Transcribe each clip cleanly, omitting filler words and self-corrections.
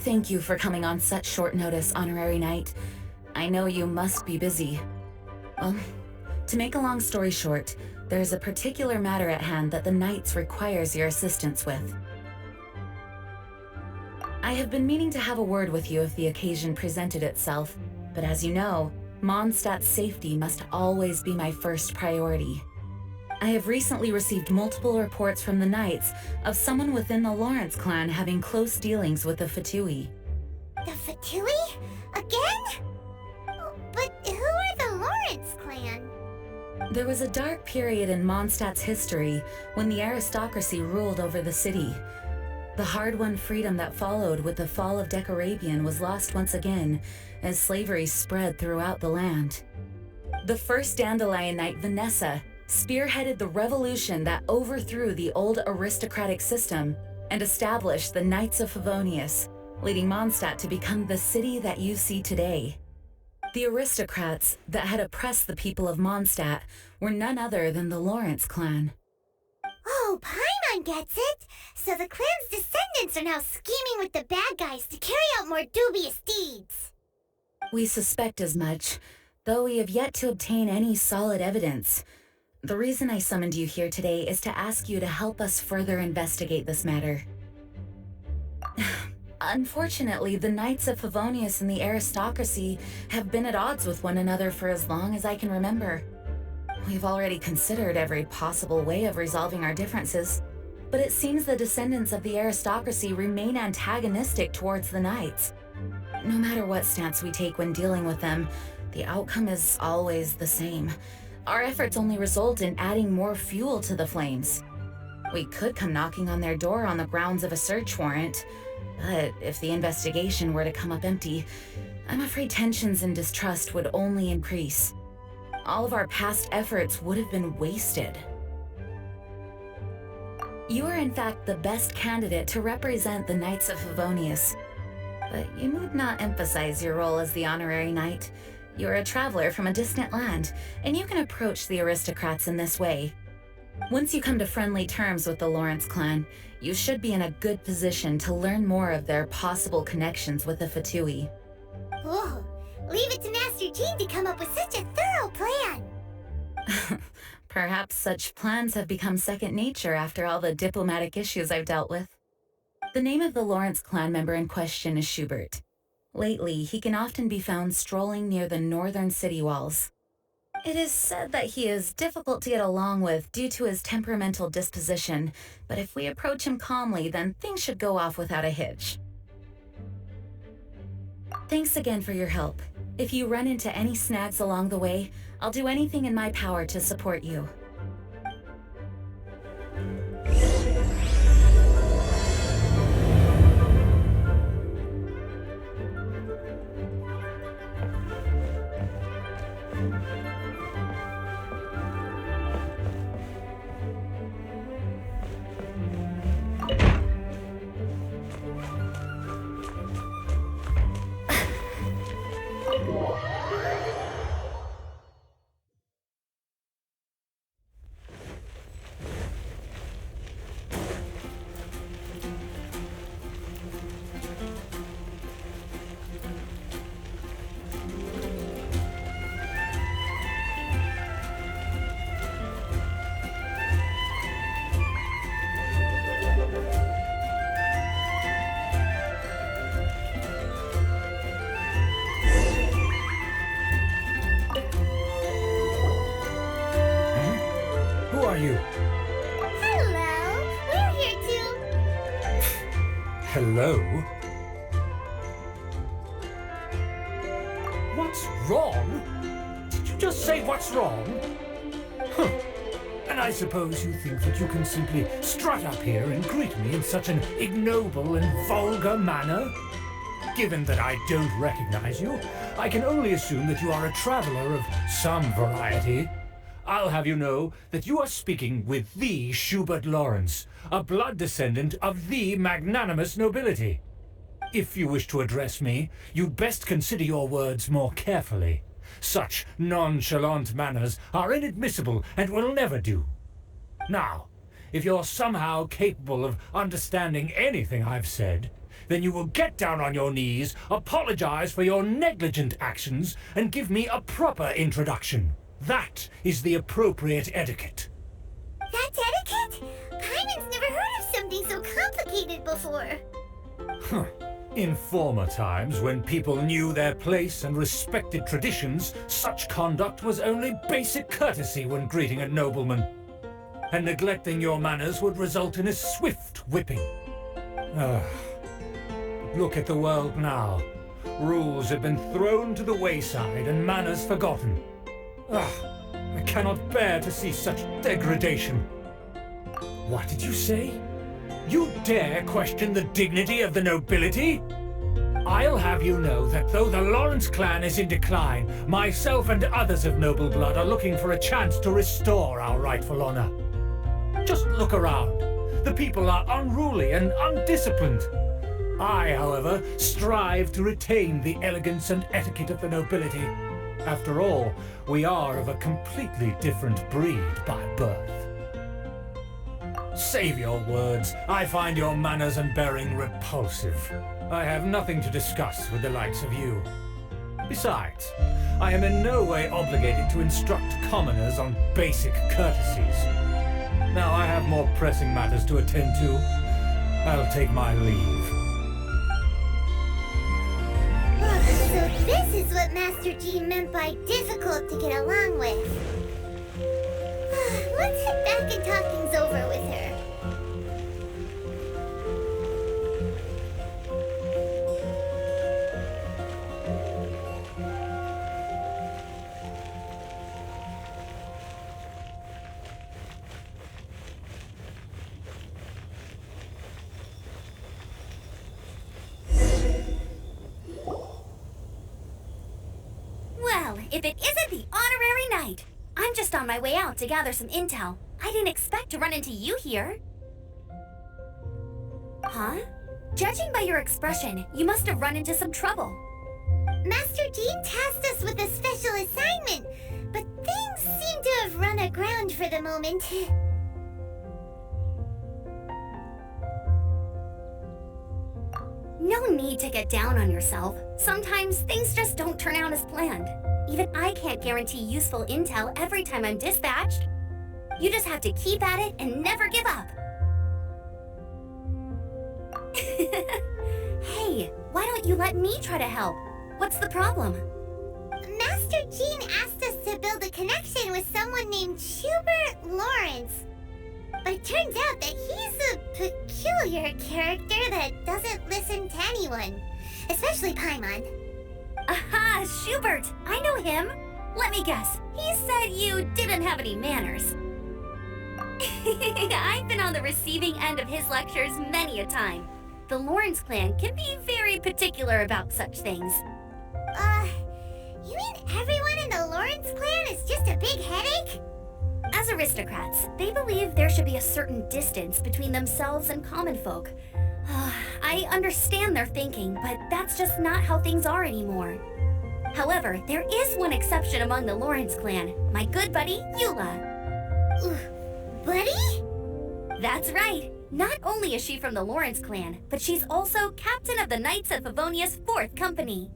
Thank you for coming on such short notice, Honorary Knight. I know you must be busy. Well, to make a long story short, there's a particular matter at hand that the Knights requires your assistance with. I have been meaning to have a word with you if the occasion presented itself, but as you know, Mondstadt's safety must always be my first priority. I have recently received multiple reports from the Knights of someone within the Lawrence clan having close dealings with the Fatui. The Fatui? Again? But who are the Lawrence clan? There was a dark period in Mondstadt's history when the aristocracy ruled over the city. The hard-won freedom that followed with the fall of Decorabian was lost once again as slavery spread throughout the land. The first Dandelion Knight, Vanessa, spearheaded the revolution that overthrew the old aristocratic system and established the Knights of Favonius, leading Mondstadt to become the city that you see today. The aristocrats that had oppressed the people of Mondstadt were none other than the Lawrence clan. Oh, Paimon gets it! So the clan's descendants are now scheming with the bad guys to carry out more dubious deeds. We suspect as much, though we have yet to obtain any solid evidence. The reason I summoned you here today is to ask you to help us further investigate this matter. Unfortunately, the Knights of Favonius and the aristocracy have been at odds with one another for as long as I can remember. We've already considered every possible way of resolving our differences, but it seems the descendants of the aristocracy remain antagonistic towards the Knights. No matter what stance we take when dealing with them, the outcome is always the same. Our efforts only result in adding more fuel to the flames. We could come knocking on their door on the grounds of a search warrant, but if the investigation were to come up empty, I'm afraid tensions and distrust would only increase. All of our past efforts would have been wasted. You are in fact the best candidate to represent the Knights of Favonius, but you need not emphasize your role as the honorary knight. You are a traveler from a distant land, and you can approach the aristocrats in this way. Once you come to friendly terms with the Lawrence clan, you should be in a good position to learn more of their possible connections with the Fatui. Oh, leave it to Master Jean to come up with such a thorough plan. Perhaps such plans have become second nature after all the diplomatic issues I've dealt with. The name of the Lawrence clan member in question is Schubert. Lately, he can often be found strolling near the northern city walls. It is said that he is difficult to get along with due to his temperamental disposition, but if we approach him calmly, then things should go off without a hitch. Thanks again for your help. If you run into any snags along the way, I'll do anything in my power to support you. You? Hello, we're here too. Hello? What's wrong? Did you just say what's wrong? Huh. And I suppose you think that you can simply strut up here and greet me in such an ignoble and vulgar manner? Given that I don't recognize you, I can only assume that you are a traveler of some variety. I'll have you know that you are speaking with the Schubert Lawrence, a blood descendant of the magnanimous nobility. If you wish to address me, you'd best consider your words more carefully. Such nonchalant manners are inadmissible and will never do. Now, if you're somehow capable of understanding anything I've said, then you will get down on your knees, apologize for your negligent actions, and give me a proper introduction. That is the appropriate etiquette. That's etiquette? Paimon's never heard of something so complicated before. Huh. In former times, when people knew their place and respected traditions, such conduct was only basic courtesy when greeting a nobleman. And neglecting your manners would result in a swift whipping. Look at the world now. Rules have been thrown to the wayside and manners forgotten. I cannot bear to see such degradation. What did you say? You dare question the dignity of the nobility? I'll have you know that though the Lawrence clan is in decline, myself and others of noble blood are looking for a chance to restore our rightful honor. Just look around. The people are unruly and undisciplined. I, however, strive to retain the elegance and etiquette of the nobility. After all, we are of a completely different breed by birth. Save your words. I find your manners and bearing repulsive. I have nothing to discuss with the likes of you. Besides, I am in no way obligated to instruct commoners on basic courtesies. Now I have more pressing matters to attend to. I'll take my leave. So this is what Master Jean meant by difficult to get along with. Let's head back and talk things over with her. Well, if it isn't the honorary knight! I'm just on my way out to gather some intel. I didn't expect to run into you here. Huh? Judging by your expression, you must have run into some trouble. Master Jean tasked us with a special assignment, but things seem to have run aground for the moment. No need to get down on yourself. Sometimes things just don't turn out as planned. Even I can't guarantee useful intel every time I'm dispatched. You just have to keep at it and never give up. Hey, why don't you let me try to help? What's the problem? Master Jean asked us to build a connection with someone named Schubert Lawrence. But it turns out that he's a peculiar character that doesn't listen to anyone, especially Paimon. Aha, Schubert! I know him! Let me guess, he said you didn't have any manners. I've been on the receiving end of his lectures many a time. The Lawrence clan can be very particular about such things. You mean everyone in the Lawrence clan is just a big headache? As aristocrats, they believe there should be a certain distance between themselves and common folk. I understand their thinking, but that's just not how things are anymore. However, there is one exception among the Lawrence clan, my good buddy, Eula. Buddy? That's right. Not only is she from the Lawrence clan, but she's also captain of the Knights of Favonius' 4th Company.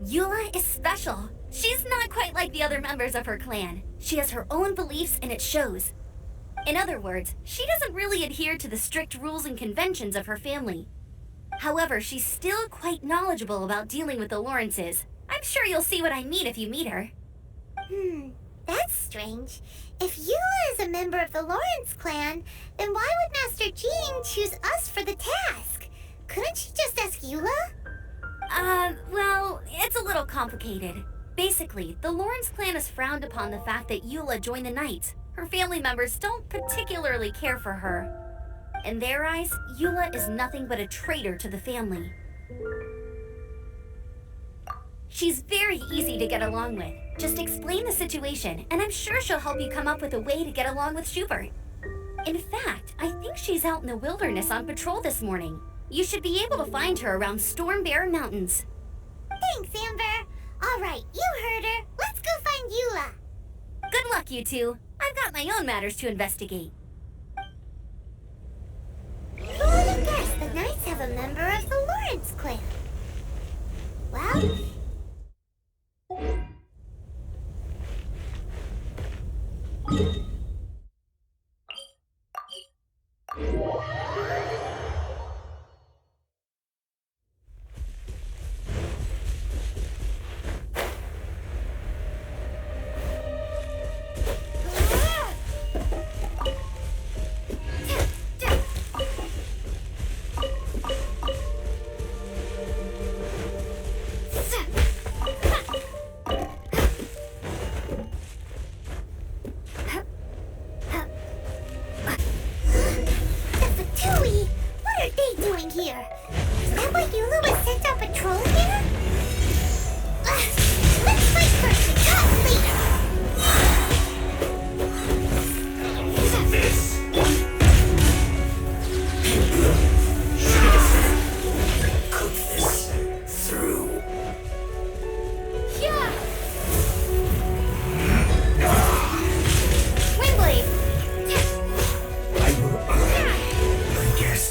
Eula is special. She's not quite like the other members of her clan. She has her own beliefs and it shows. In other words, she doesn't really adhere to the strict rules and conventions of her family. However, she's still quite knowledgeable about dealing with the Lawrences. I'm sure you'll see what I mean if you meet her. That's strange. If Eula is a member of the Lawrence clan, then why would Master Jean choose us for the task? Couldn't she just ask Eula? Well, it's a little complicated. Basically, the Lawrence clan has frowned upon the fact that Eula joined the Knights. Her family members don't particularly care for her. In their eyes, Eula is nothing but a traitor to the family. She's very easy to get along with. Just explain the situation, and I'm sure she'll help you come up with a way to get along with Schubert. In fact, I think she's out in the wilderness on patrol this morning. You should be able to find her around Storm Bear Mountains. Thanks, Amber. All right, you heard her. Let's go find Eula. Good luck, you two. I've got my own matters to investigate. Who would have guessed the Knights have a member of the Lawrence clan? Well... here. Is that why Eula was sent on patrol here? Let's fight first and talk later. This. Cook this through. Yeah. Windblade. I will. I guess.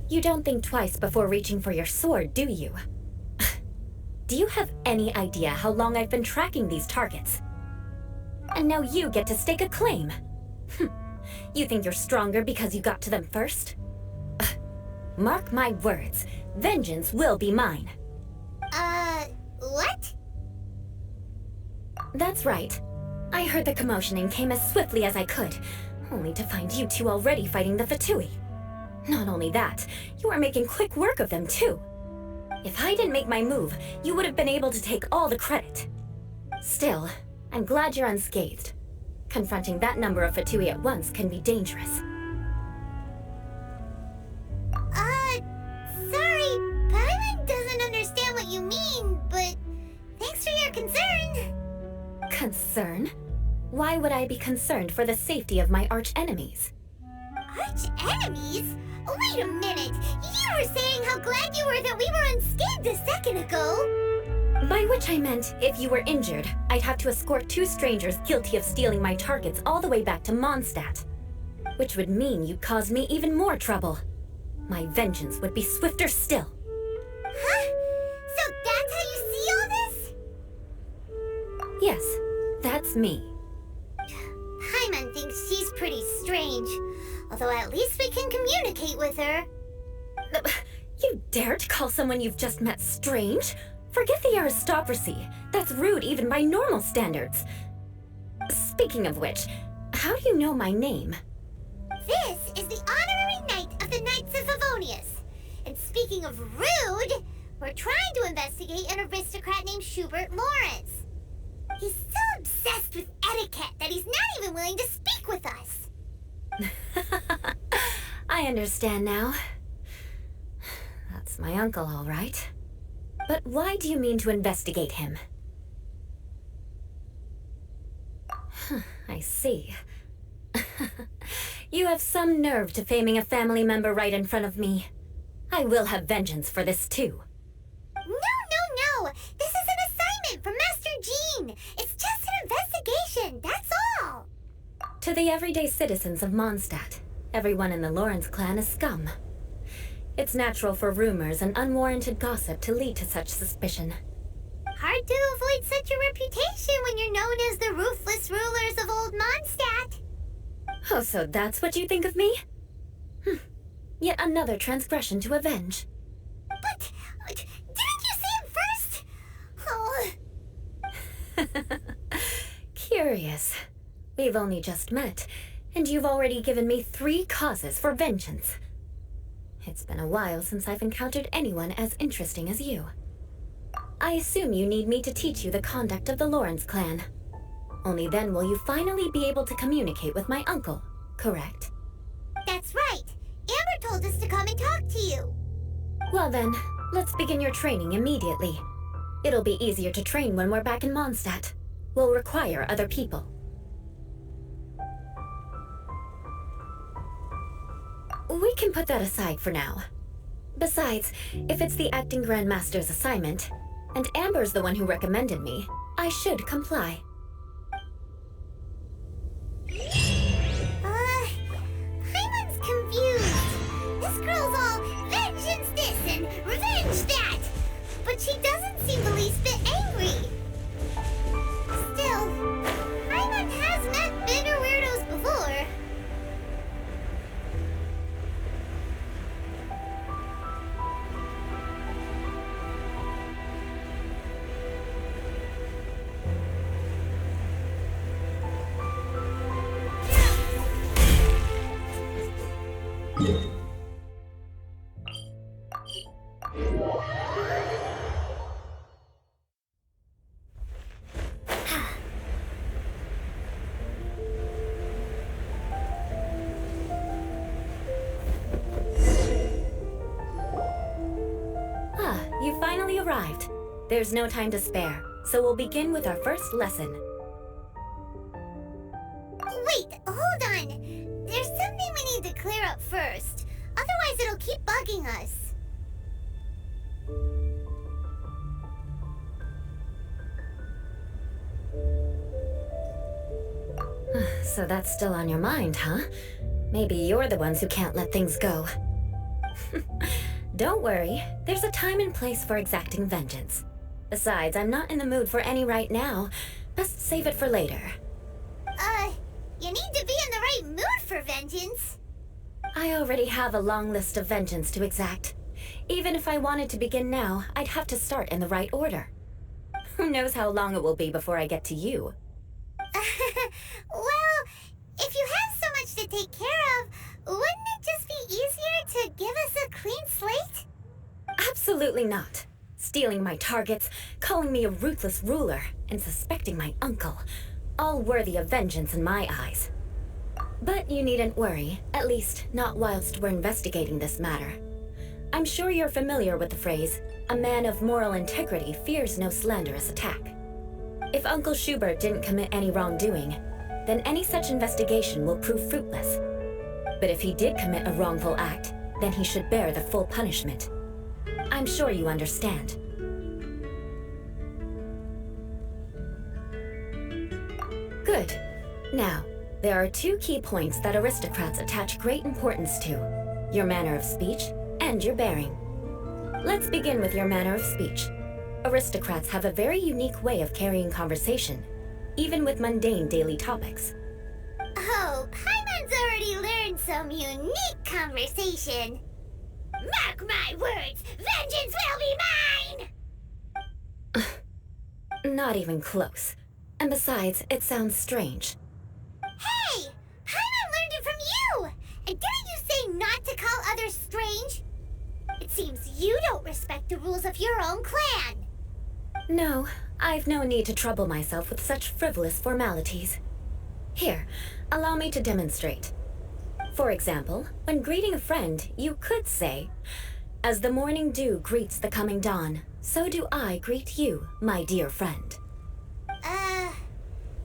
You don't think twice before reaching for your sword, do you? Do you have any idea how long I've been tracking these targets? And now you get to stake a claim. You think you're stronger because you got to them first? Mark my words, vengeance will be mine. What? That's right. I heard the commotion and came as swiftly as I could, only to find you two already fighting the Fatui. Not only that, you are making quick work of them too. If I didn't make my move, you would have been able to take all the credit. Still, I'm glad you're unscathed. Confronting that number of Fatui at once can be dangerous. Sorry, Paimon doesn't understand what you mean, but thanks for your concern. Concern? Why would I be concerned for the safety of my arch-enemies? Arch-enemies? Wait a minute! You were saying how glad you were that we were unscathed a second ago! By which I meant, if you were injured, I'd have to escort two strangers guilty of stealing my targets all the way back to Mondstadt. Which would mean you caused me even more trouble. My vengeance would be swifter still. Huh? So that's how you see all this? Yes, that's me. Paimon thinks she's pretty strange. Although at least we can communicate with her. You dare to call someone you've just met strange? Forget the aristocracy. That's rude even by normal standards. Speaking of which, how do you know my name? This is the honorary knight of the Knights of Favonius. And speaking of rude, we're trying to investigate an aristocrat named Schubert Lawrence. He's so obsessed with etiquette that he's not even willing to speak with us. I understand now. That's my uncle, all right. But why do you mean to investigate him? I see. You have some nerve to faming a family member right in front of me. I will have vengeance for this too. No! This is an assignment from Master Jean! It's just an investigation, that's To the everyday citizens of Mondstadt, everyone in the Lawrence clan is scum. It's natural for rumors and unwarranted gossip to lead to such suspicion. Hard to avoid such a reputation when you're known as the ruthless rulers of Old Mondstadt. Oh, so that's what you think of me? Yet another transgression to avenge. But didn't you see him first? Oh. Curious. We've only just met, and you've already given me 3 causes for vengeance. It's been a while since I've encountered anyone as interesting as you. I assume you need me to teach you the conduct of the Lawrence clan. Only then will you finally be able to communicate with my uncle, correct? That's right. Amber told us to come and talk to you. Well then, let's begin your training immediately. It'll be easier to train when we're back in Mondstadt. We'll require other people. We can put that aside for now. Besides, if it's the acting Grandmaster's assignment, and Amber's the one who recommended me, I should comply. Paimon's confused. This girl's all vengeance this and revenge that. But she doesn't seem the least bit angry. Still, Paimon has met bigger weirdos before. You finally arrived. There's no time to spare, so we'll begin with our first lesson. Wait, hold on. There's something we need to clear up first. Otherwise it'll keep bugging us. So that's still on your mind, huh? Maybe you're the ones who can't let things go. Don't worry, there's a time and place for exacting vengeance. Besides, I'm not in the mood for any right now. Best save it for later. You need to be in the right mood for vengeance. I already have a long list of vengeance to exact. Even if I wanted to begin now, I'd have to start in the right order. Who knows how long it will be before I get to you? Well, if you have so much to take care of, wouldn't it just be easier to give us a clean slate? Absolutely not. Stealing my targets, calling me a ruthless ruler, and suspecting my uncle. All worthy of vengeance in my eyes. But you needn't worry, at least not whilst we're investigating this matter. I'm sure you're familiar with the phrase, a man of moral integrity fears no slanderous attack. If Uncle Schubert didn't commit any wrongdoing, then any such investigation will prove fruitless. But if he did commit a wrongful act, then he should bear the full punishment. I'm sure you understand. Good. Now, there are 2 key points that aristocrats attach great importance to: your manner of speech and your bearing. Let's begin with your manner of speech. Aristocrats have a very unique way of carrying conversation, even with mundane daily topics. Oh, Paimon's already learned some unique conversation. Mark my words, vengeance will be mine! Not even close. And besides, it sounds strange. Hey! Paimon learned it from you! And didn't you say not to call others strange? It seems you don't respect the rules of your own clan. No, I've no need to trouble myself with such frivolous formalities. Here, allow me to demonstrate. For example, when greeting a friend, you could say, "As the morning dew greets the coming dawn, so do I greet you, my dear friend."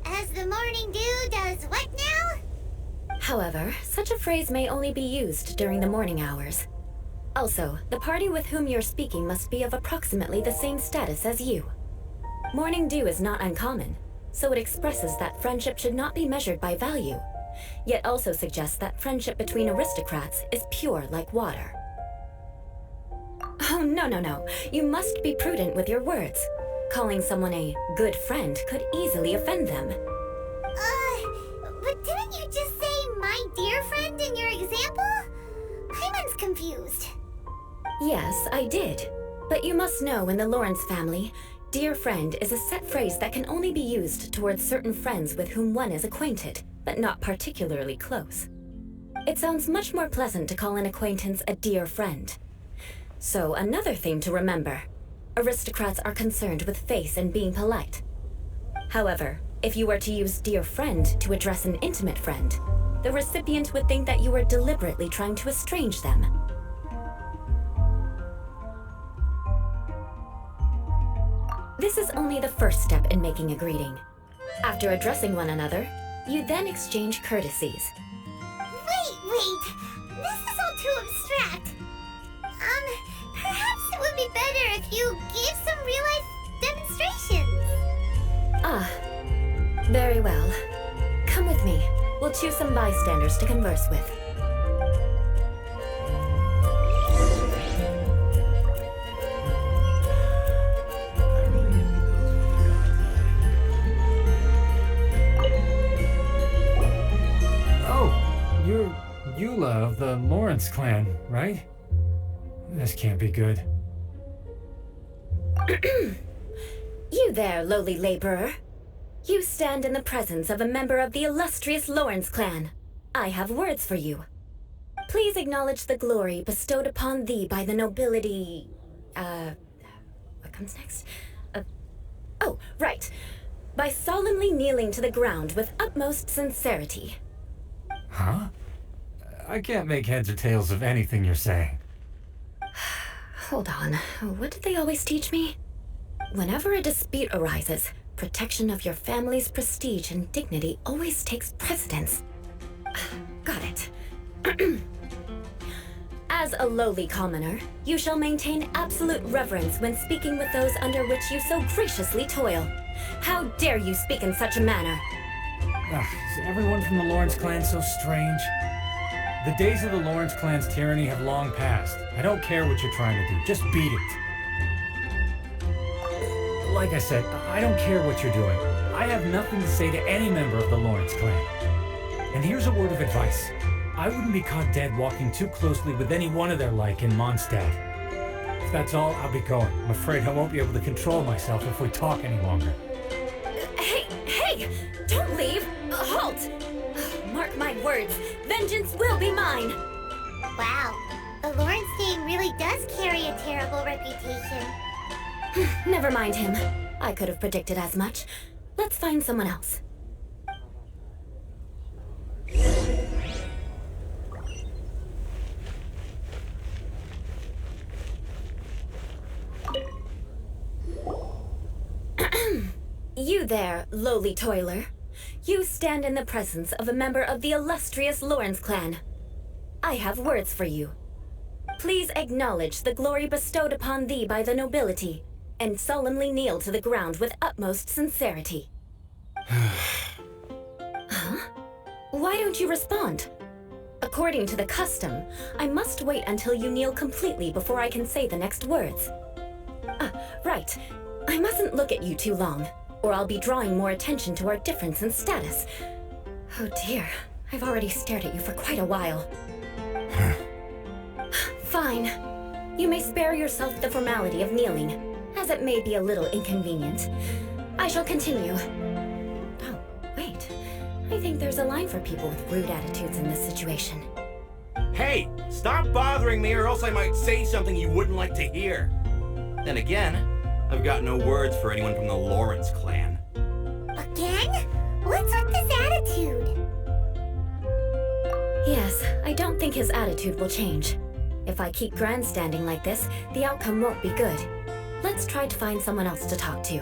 As the morning dew does what now? However, such a phrase may only be used during the morning hours. Also, the party with whom you're speaking must be of approximately the same status as you. Morning dew is not uncommon, so it expresses that friendship should not be measured by value, yet also suggests that friendship between aristocrats is pure like water. Oh, no. You must be prudent with your words. Calling someone a good friend could easily offend them. But didn't you just say my dear friend in your example? Paimon's confused. Yes, I did. But you must know in the Lawrence family, dear friend is a set phrase that can only be used towards certain friends with whom one is acquainted, but not particularly close. It sounds much more pleasant to call an acquaintance a dear friend. So another thing to remember, aristocrats are concerned with face and being polite. However, if you were to use dear friend to address an intimate friend, the recipient would think that you were deliberately trying to estrange them. This is only the first step in making a greeting. After addressing one another, you then exchange courtesies. Wait! This is all too abstract. Perhaps it would be better if you gave some real-life demonstrations. Ah, very well. Come with me. We'll choose some bystanders to converse with. Oh, you're Eula of the Lawrence clan, right? This can't be good. You there, lowly laborer. You stand in the presence of a member of the illustrious Lawrence clan. I have words for you. Please acknowledge the glory bestowed upon thee by the nobility... what comes next? Oh, right. By solemnly kneeling to the ground with utmost sincerity. Huh? I can't make heads or tails of anything you're saying. Hold on. What did they always teach me? Whenever a dispute arises, protection of your family's prestige and dignity always takes precedence. Got it. As a lowly commoner, you shall maintain absolute reverence when speaking with those under which you so graciously toil. How dare you speak in such a manner? Is everyone from the Lawrence clan so strange? The days of the Lawrence clan's tyranny have long passed. I don't care what you're trying to do. Just beat it. Like I said, I don't care what you're doing. I have nothing to say to any member of the Lawrence clan. And here's a word of advice. I wouldn't be caught dead walking too closely with any one of their like in Mondstadt. If that's all, I'll be going. I'm afraid I won't be able to control myself if we talk any longer. Hey! Don't leave! Halt! Mark my words, vengeance will be mine! Wow, the Lawrence name really does carry a terrible reputation. Never mind him. I could have predicted as much. Let's find someone else. You there, lowly toiler. You stand in the presence of a member of the illustrious Lawrence clan. I have words for you. Please acknowledge the glory bestowed upon thee by the nobility, and solemnly kneel to the ground with utmost sincerity. Huh? Why don't you respond? According to the custom, I must wait until you kneel completely before I can say the next words. Right. I mustn't look at you too long, or I'll be drawing more attention to our difference in status. Oh dear, I've already stared at you for quite a while. Fine. You may spare yourself the formality of kneeling, as it may be a little inconvenient. I shall continue. Oh, wait. I think there's a line for people with rude attitudes in this situation. Hey, stop bothering me or else I might say something you wouldn't like to hear. Then again, I've got no words for anyone from the Lawrence clan. Again? What's with this attitude? Yes, I don't think his attitude will change. If I keep grandstanding like this, the outcome won't be good. Let's try to find someone else to talk to.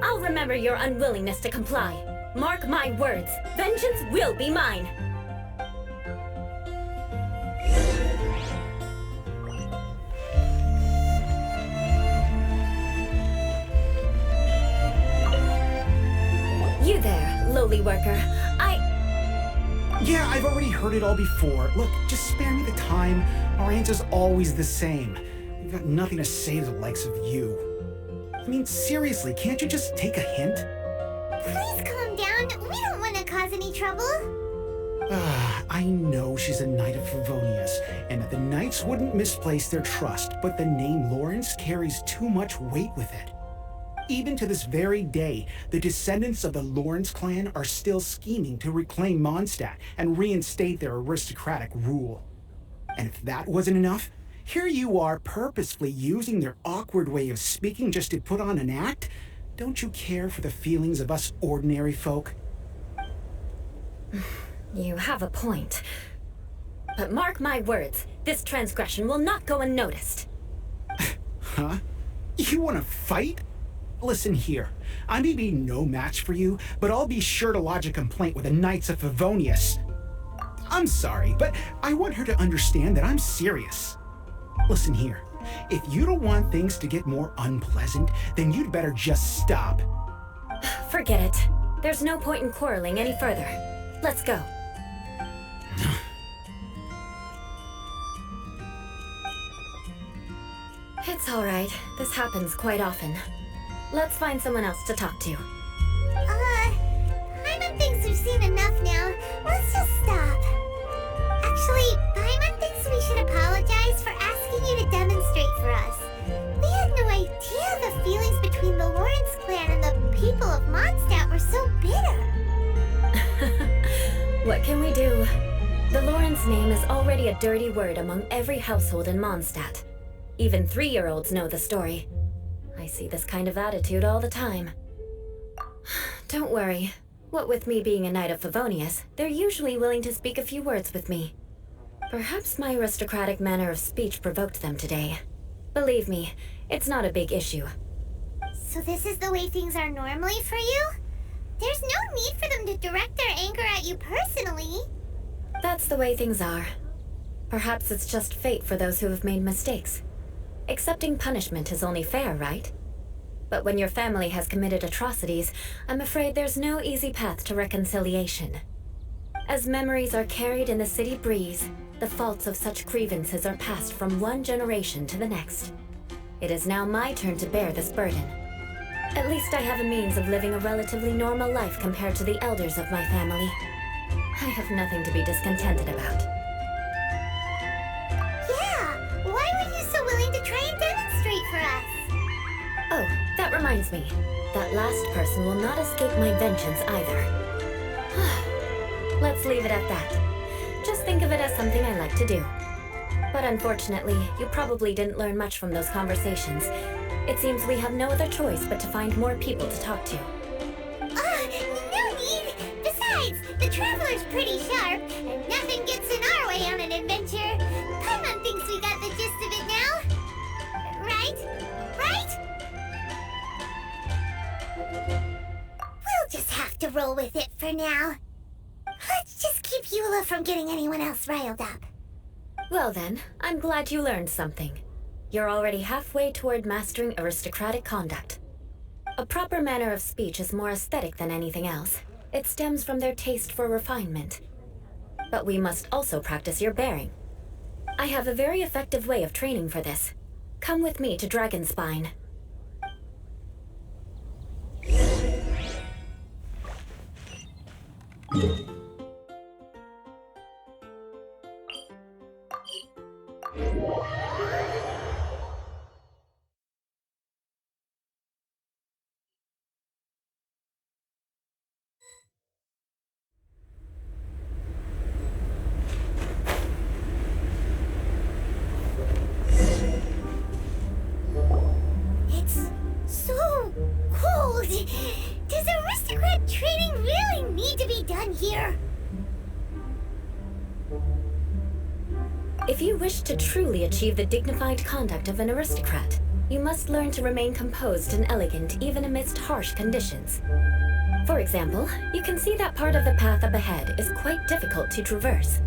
I'll remember your unwillingness to comply. Mark my words, vengeance will be mine. You there, lowly worker. Yeah, I've already heard it all before. Look, just spare me the time. Our answer's always the same. We've got nothing to say to the likes of you. I mean, seriously, can't you just take a hint? Please calm down. We don't want to cause any trouble. I know she's a knight of Favonius, and that the knights wouldn't misplace their trust, but the name Lawrence carries too much weight with it. Even to this very day, the descendants of the Lawrence clan are still scheming to reclaim Mondstadt and reinstate their aristocratic rule. And if that wasn't enough, here you are purposefully using their awkward way of speaking just to put on an act? Don't you care for the feelings of us ordinary folk? You have a point. But mark my words, this transgression will not go unnoticed. Huh? You want to fight? Listen here, I may be no match for you, but I'll be sure to lodge a complaint with the Knights of Favonius. I'm sorry, but I want her to understand that I'm serious. Listen here, if you don't want things to get more unpleasant, then you'd better just stop. Forget it. There's no point in quarreling any further. Let's go. It's all right. This happens quite often. Let's find someone else to talk to. Paimon thinks we've seen enough now. Let's just stop. Actually, Paimon thinks we should apologize for asking you to demonstrate for us. We had no idea the feelings between the Lawrence clan and the people of Mondstadt were so bitter. What can we do? The Lawrence name is already a dirty word among every household in Mondstadt. Even 3-year-olds know the story. I see this kind of attitude all the time. Don't worry. What with me being a knight of Favonius, they're usually willing to speak a few words with me. Perhaps my aristocratic manner of speech provoked them today. Believe me, it's not a big issue. So this is the way things are normally for you? There's no need for them to direct their anger at you personally. That's the way things are. Perhaps it's just fate for those who have made mistakes. Accepting punishment is only fair, right? But when your family has committed atrocities, I'm afraid there's no easy path to reconciliation. As memories are carried in the city breeze, the faults of such grievances are passed from one generation to the next. It is now my turn to bear this burden. At least I have a means of living a relatively normal life compared to the elders of my family. I have nothing to be discontented about. Yeah, why were you so willing to try and demonstrate for us? Oh, that reminds me. That last person will not escape my vengeance either. Let's leave it at that. Just think of it as something I like to do. But unfortunately, you probably didn't learn much from those conversations. It seems we have no other choice but to find more people to talk to. No need! Besides, the Traveler's pretty sharp, and nothing gets in our way on an adventure. Paimon thinks we got the gist of it now. Right? We'll just have to roll with it for now. Let's just keep Eula from getting anyone else riled up. Well then, I'm glad you learned something. You're already halfway toward mastering aristocratic conduct. A proper manner of speech is more aesthetic than anything else. It stems from their taste for refinement. But we must also practice your bearing. I have a very effective way of training for this. Come with me to Dragonspine. It's so cold. Does aristocrat training really need to be done here? If you wish to truly achieve the dignified conduct of an aristocrat, you must learn to remain composed and elegant even amidst harsh conditions. For example, you can see that part of the path up ahead is quite difficult to traverse.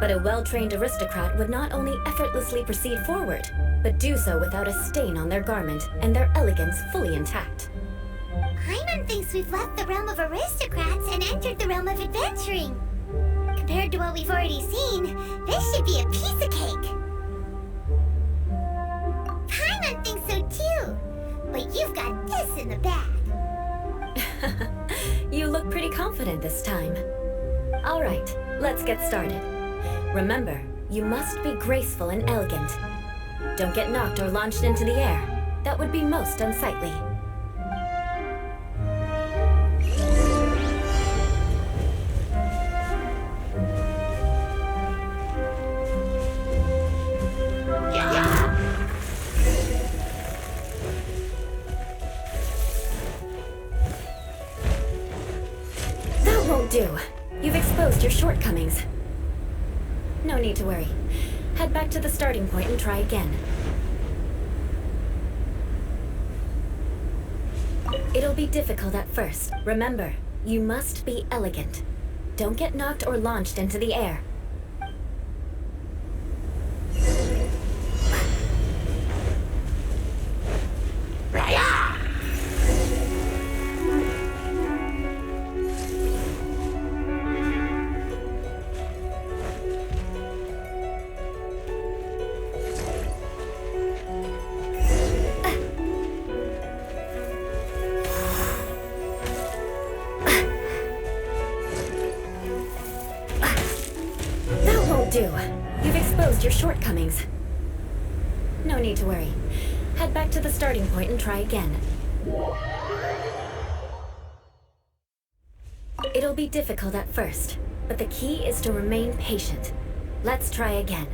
But a well-trained aristocrat would not only effortlessly proceed forward, but do so without a stain on their garment and their elegance fully intact. Paimon thinks we've left the realm of aristocrats and entered the realm of adventuring. Compared to what we've already seen, this should be a piece of cake. Paimon thinks so too. But you've got this in the bag. You look pretty confident this time. All right, let's get started. Remember, you must be graceful and elegant. Don't get knocked or launched into the air. That would be most unsightly. That won't do. You've exposed your shortcomings. No need to worry. Head back to the starting point and try again. It'll be difficult at first. Remember, you must be elegant. Don't get knocked or launched into the air. You've exposed your shortcomings. No need to worry. Head back to the starting point and try again. It'll be difficult at first, but the key is to remain patient. Let's try again.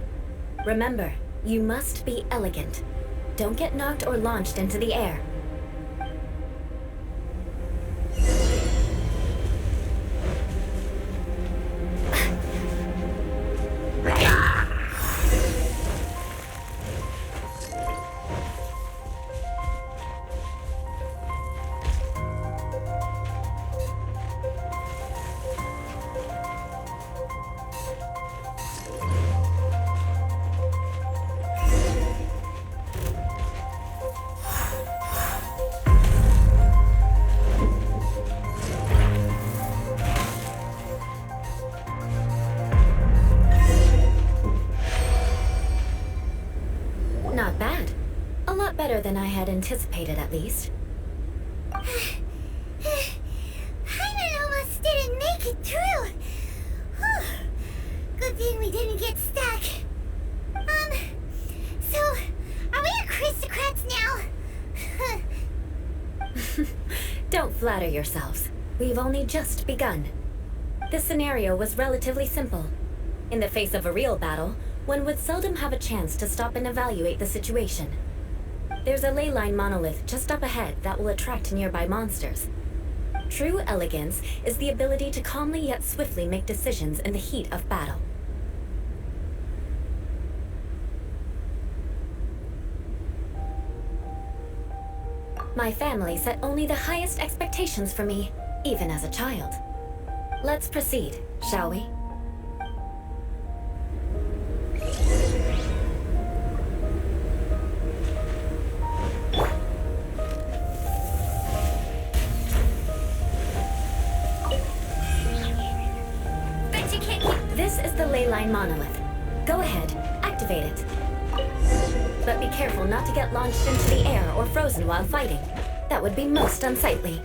Remember, you must be elegant. Don't get knocked or launched into the air. Not bad. A lot better than I had anticipated, at least. Paimon almost didn't make it through. Whew. Good thing we didn't get stuck. So, are we aristocrats now? Don't flatter yourselves. We've only just begun. This scenario was relatively simple. In the face of a real battle, one would seldom have a chance to stop and evaluate the situation. There's a ley line monolith just up ahead that will attract nearby monsters. True elegance is the ability to calmly yet swiftly make decisions in the heat of battle. My family set only the highest expectations for me, even as a child. Let's proceed, shall we? This is the ley line monolith. Go ahead, activate it. But be careful not to get launched into the air or frozen while fighting. That would be most unsightly.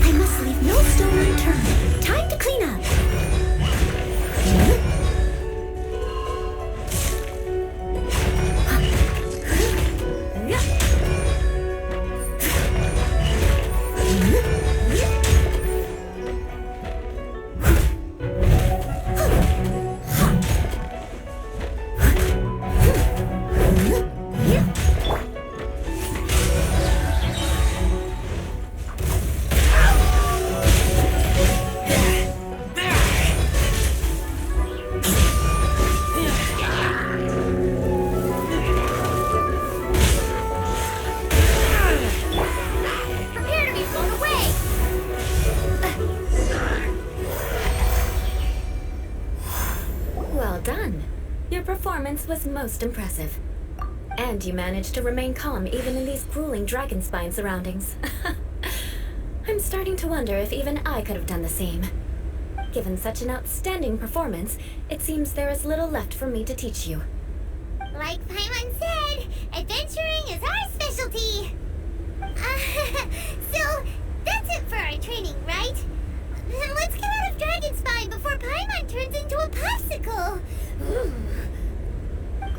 I must leave no stone unturned. Time to clean up. Prepare to be blown away! performance was most impressive. And you managed to remain calm even in these grueling dragonspine surroundings. I'm starting to wonder if even I could have done the same. Given such an outstanding performance, it seems there is little left for me to teach you. Like Paimon said, adventuring is our specialty. So, that's it for our training, right? Then let's get out of Dragonspine before Paimon turns into a popsicle.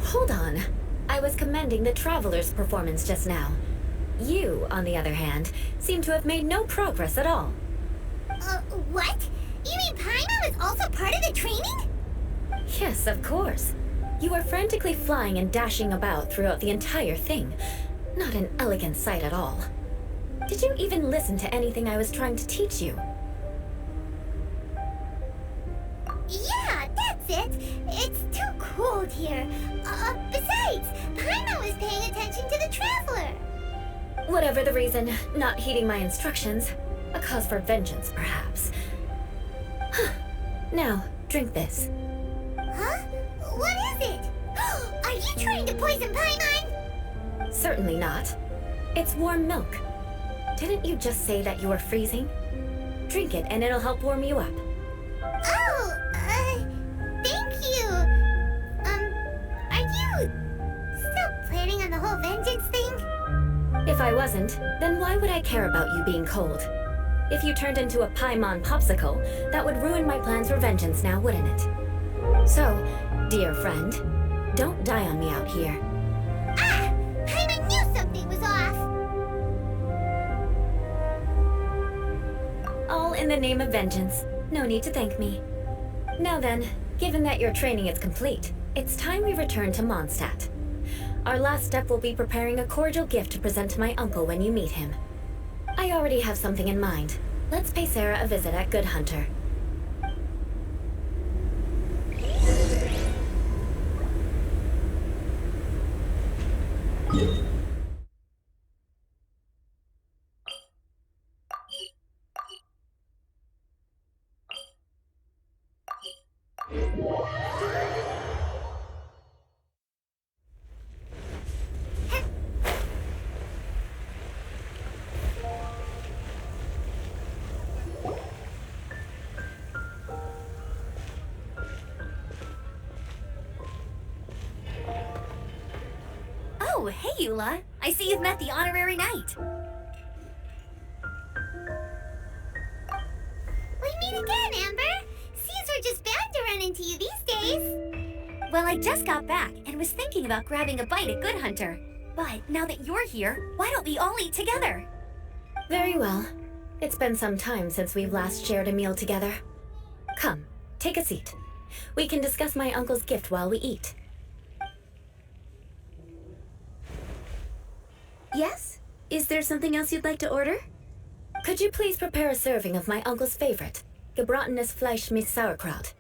Hold on. I was commending the Traveler's performance just now. You, on the other hand, seem to have made no progress at all. What? You mean Paimon was also part of the training? Yes, of course. You were frantically flying and dashing about throughout the entire thing. Not an elegant sight at all. Did you even listen to anything I was trying to teach you? Yeah, that's it. It's too cold here. Besides, Paimon was paying attention to the Traveler. Whatever the reason, not heeding my instructions. A cause for vengeance, perhaps. Now, drink this. Huh? What is it? Are you trying to poison Paimon? Certainly not. It's warm milk. Didn't you just say that you were freezing? Drink it and it'll help warm you up. Oh, thank you. Are you still planning on the whole vengeance thing? If I wasn't, then why would I care about you being cold? If you turned into a Paimon popsicle, that would ruin my plans for vengeance now, wouldn't it? So, dear friend, don't die on me out here. Ah! Paimon knew something was off! All in the name of vengeance. No need to thank me. Now then, given that your training is complete, it's time we return to Mondstadt. Our last step will be preparing a cordial gift to present to my uncle when you meet him. I already have something in mind. Let's pay Sarah a visit at Good Hunter. Oh, hey, Eula. I see you've met the honorary knight. We meet again, Amber. Seems we're just bound to run into you these days. Well, I just got back and was thinking about grabbing a bite at Good Hunter. But now that you're here, why don't we all eat together? Very well. It's been some time since we've last shared a meal together. Come, take a seat. We can discuss my uncle's gift while we eat. Yes? Is there something else you'd like to order? Could you please prepare a serving of my uncle's favorite, gebratenes Fleisch mit Sauerkraut?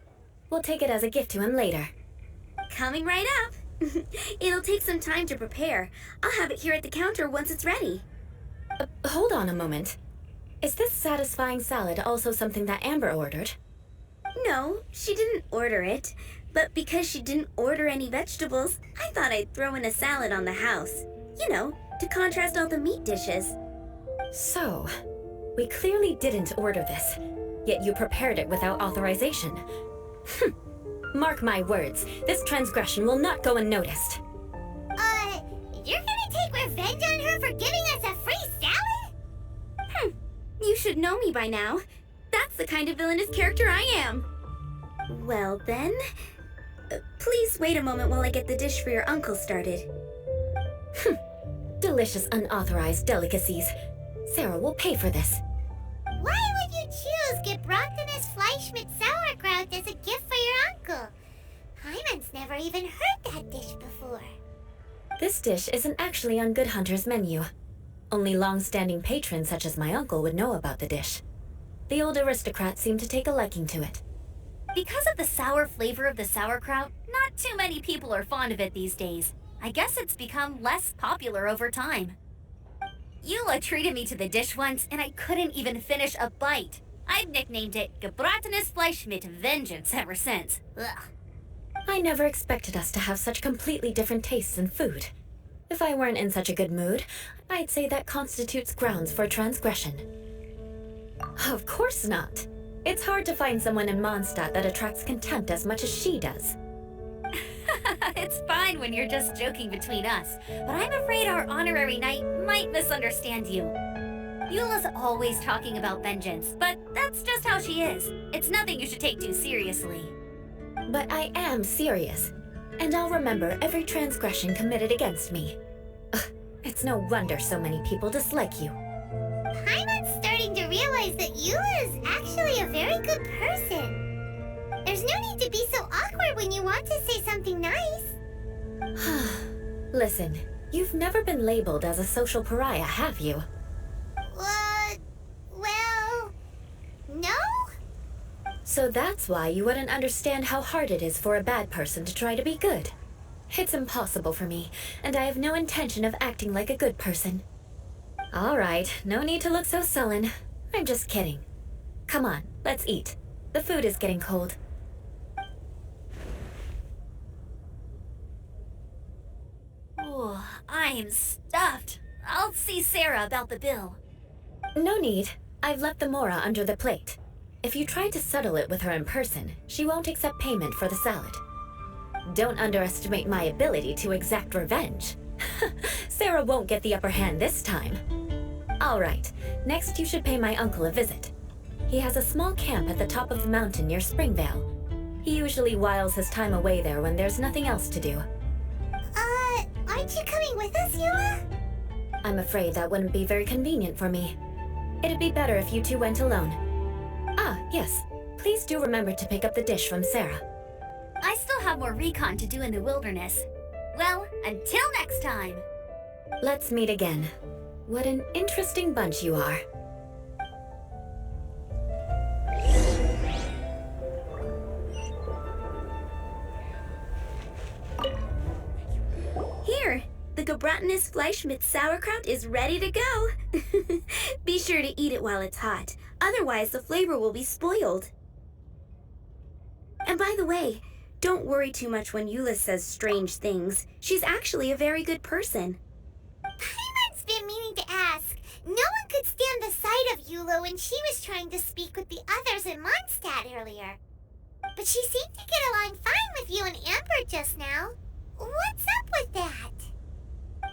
We'll take it as a gift to him later. Coming right up. It'll take some time to prepare. I'll have it here at the counter once it's ready. Hold on a moment. Is this satisfying salad also something that Amber ordered? No, she didn't order it. But because she didn't order any vegetables, I thought I'd throw in a salad on the house. You know, to contrast all the meat dishes. So, we clearly didn't order this, yet you prepared it without authorization. Mark my words, this transgression will not go unnoticed. You're gonna take revenge on her for giving us a free salad? You should know me by now. That's the kind of villainous character I am. Well then, please wait a moment while I get the dish for your uncle started. Delicious unauthorized delicacies. Sarah will pay for this. Why would you choose gebratenes Fleisch mit Sauerkraut as a gift for your uncle? Paimon's never even heard that dish before. This dish isn't actually on Good Hunter's menu. Only long-standing patrons such as my uncle would know about the dish. The old aristocrat seemed to take a liking to it. Because of the sour flavor of the sauerkraut, not too many people are fond of it these days. I guess it's become less popular over time. Eula treated me to the dish once, and I couldn't even finish a bite. I've nicknamed it gebratenes Fleisch mit Vengeance ever since. Ugh. I never expected us to have such completely different tastes in food. If I weren't in such a good mood, I'd say that constitutes grounds for transgression. Of course not. It's hard to find someone in Mondstadt that attracts contempt as much as she does. It's fine when you're just joking between us, but I'm afraid our honorary knight might misunderstand you. Eula's always talking about vengeance, but that's just how she is. It's nothing you should take too seriously. But I am serious, and I'll remember every transgression committed against me. Ugh, it's no wonder so many people dislike you. Paimon's starting to realize that Eula is actually a very good person. There's no need to be so awkward when you want to say something nice. Listen, you've never been labeled as a social pariah, have you? Well, no? So that's why you wouldn't understand how hard it is for a bad person to try to be good. It's impossible for me, and I have no intention of acting like a good person. All right, no need to look so sullen. I'm just kidding. Come on, let's eat. The food is getting cold. Oh, I'm stuffed. I'll see Sarah about the bill. No need. I've left the mora under the plate. If you try to settle it with her in person, she won't accept payment for the salad. Don't underestimate my ability to exact revenge. Sarah won't get the upper hand this time. All right, next you should pay my uncle a visit. He has a small camp at the top of the mountain near Springvale. He usually whiles his time away there when there's nothing else to do. Aren't you coming with us, Eula? I'm afraid that wouldn't be very convenient for me. It'd be better if you two went alone. Ah, yes. Please do remember to pick up the dish from Sarah. I still have more recon to do in the wilderness. Well, until next time. Let's meet again. What an interesting bunch you are. Here, the Gebratenes Fleischmitz sauerkraut is ready to go. Be sure to eat it while it's hot, otherwise the flavor will be spoiled. And by the way, don't worry too much when Eula says strange things. She's actually a very good person. Paimon's been meaning to ask. No one could stand the sight of Eula when she was trying to speak with the others in Mondstadt earlier. But she seemed to get along fine with you and Amber just now. What's up with that?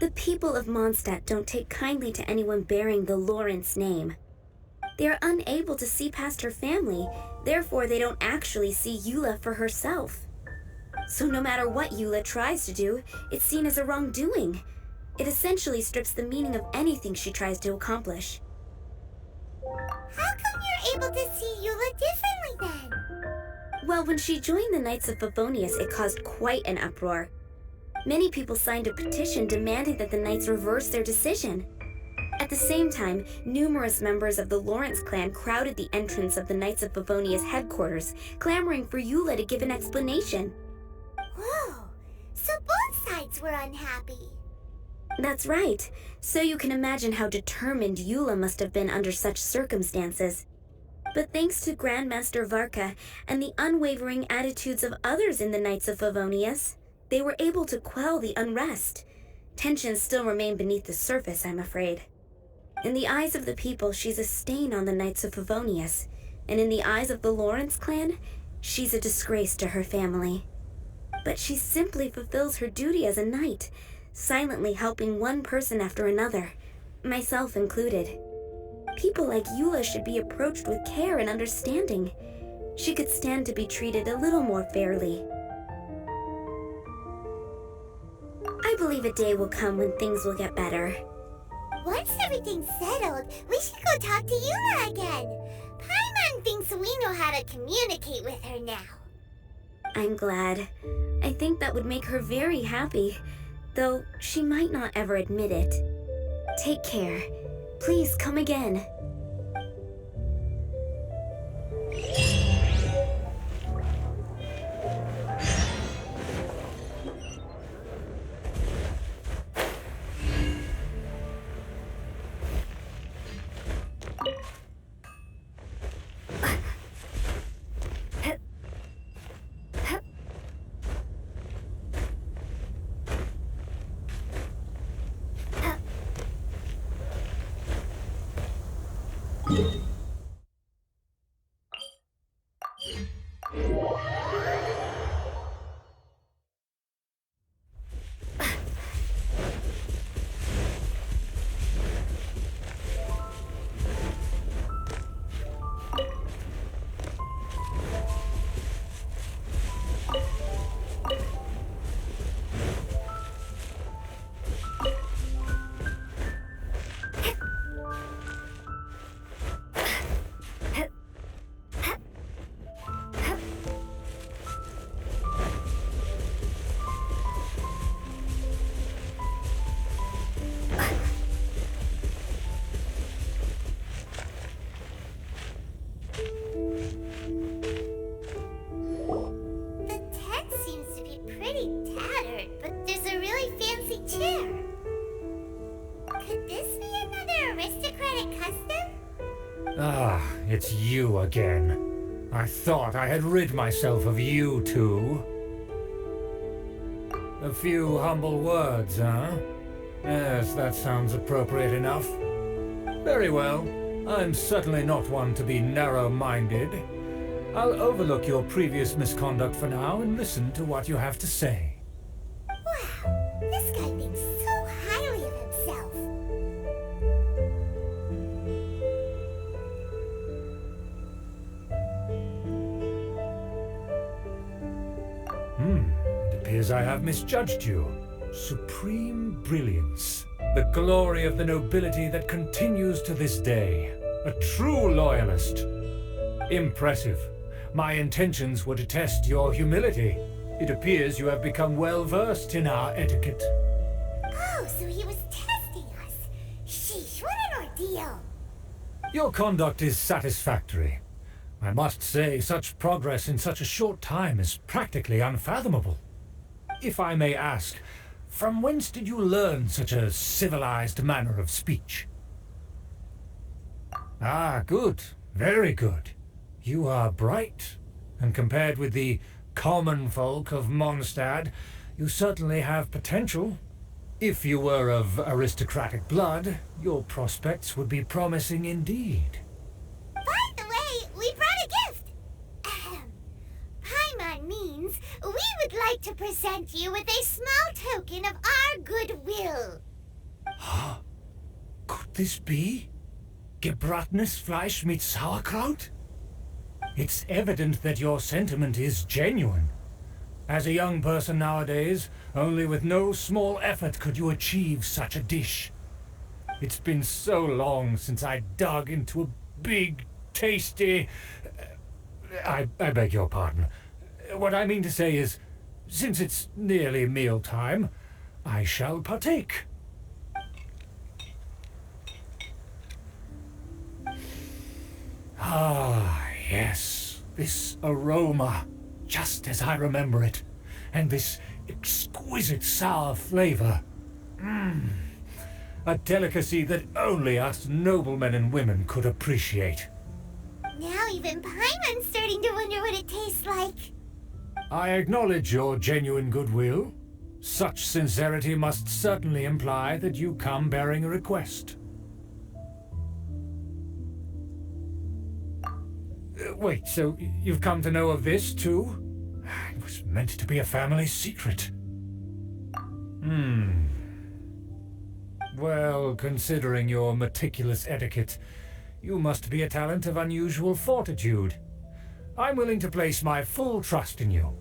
The people of Mondstadt don't take kindly to anyone bearing the Lawrence name. They are unable to see past her family, therefore they don't actually see Eula for herself. So no matter what Eula tries to do, it's seen as a wrongdoing. It essentially strips the meaning of anything she tries to accomplish. How come you're able to see Eula differently then? Well, when she joined the Knights of Favonius, it caused quite an uproar. Many people signed a petition demanding that the Knights reverse their decision. At the same time, numerous members of the Lawrence clan crowded the entrance of the Knights of Favonius headquarters, clamoring for Eula to give an explanation. Whoa, so both sides were unhappy. That's right. So you can imagine how determined Eula must have been under such circumstances. But thanks to Grandmaster Varka and the unwavering attitudes of others in the Knights of Favonius, they were able to quell the unrest. Tensions still remain beneath the surface, I'm afraid. In the eyes of the people, she's a stain on the Knights of Favonius, and in the eyes of the Lawrence clan, she's a disgrace to her family. But she simply fulfills her duty as a knight, silently helping one person after another, myself included. People like Eula should be approached with care and understanding. She could stand to be treated a little more fairly. I believe a day will come when things will get better. Once everything's settled, we should go talk to Eula again. Paimon thinks we know how to communicate with her now. I'm glad. I think that would make her very happy, though she might not ever admit it. Take care. Please come again. It's you again. I thought I had rid myself of you two. A few humble words, huh? Yes, that sounds appropriate enough. Very well. I'm certainly not one to be narrow-minded. I'll overlook your previous misconduct for now and listen to what you have to say. Wow, this guy thinks so highly of himself. It appears I have misjudged you. Supreme brilliance. The glory of the nobility that continues to this day. A true loyalist. Impressive. My intentions were to test your humility. It appears you have become well-versed in our etiquette. Oh, so he was testing us. Sheesh, what an ordeal. Your conduct is satisfactory. I must say, such progress in such a short time is practically unfathomable. If I may ask, from whence did you learn such a civilized manner of speech? Ah, good. Very good. You are bright, and compared with the common folk of Mondstadt, you certainly have potential. If you were of aristocratic blood, your prospects would be promising indeed. By the way, we brought a gift. Paimon means we would like to present you with a small token of our goodwill. Could this be gebratenes Fleisch mit Sauerkraut? It's evident that your sentiment is genuine. As a young person nowadays, only with no small effort could you achieve such a dish. It's been so long since I dug into a big, tasty... I beg your pardon. What I mean to say is, since it's nearly mealtime, I shall partake. Ah, yes, this aroma, just as I remember it, and this exquisite sour flavor. A delicacy that only us noblemen and women could appreciate. Now even Paimon's starting to wonder what it tastes like. I acknowledge your genuine goodwill. Such sincerity must certainly imply that you come bearing a request. Wait, so you've come to know of this, too? It was meant to be a family secret. Well, considering your meticulous etiquette, you must be a talent of unusual fortitude. I'm willing to place my full trust in you.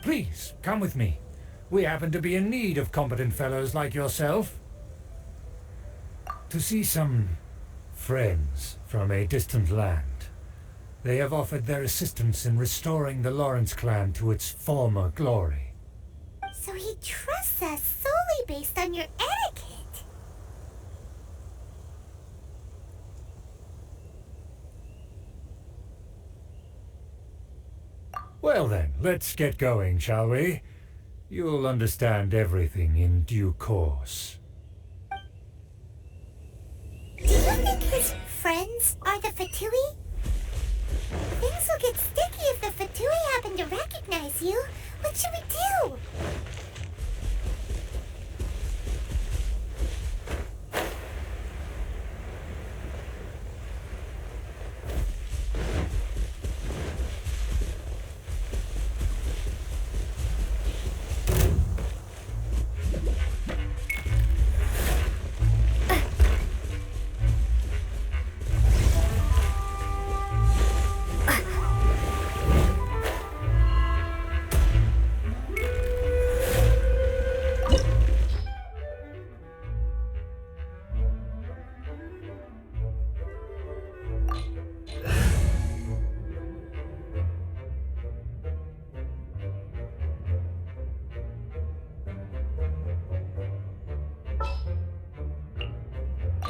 Please, come with me. We happen to be in need of competent fellows like yourself. To see some friends from a distant land. They have offered their assistance in restoring the Lawrence clan to its former glory. So he trusts us solely based on your etiquette. Well then, let's get going, shall we? You'll understand everything in due course. Do you think his friends are the Fatui? Things will get sticky if the Fatui happen to recognize you. What should we do?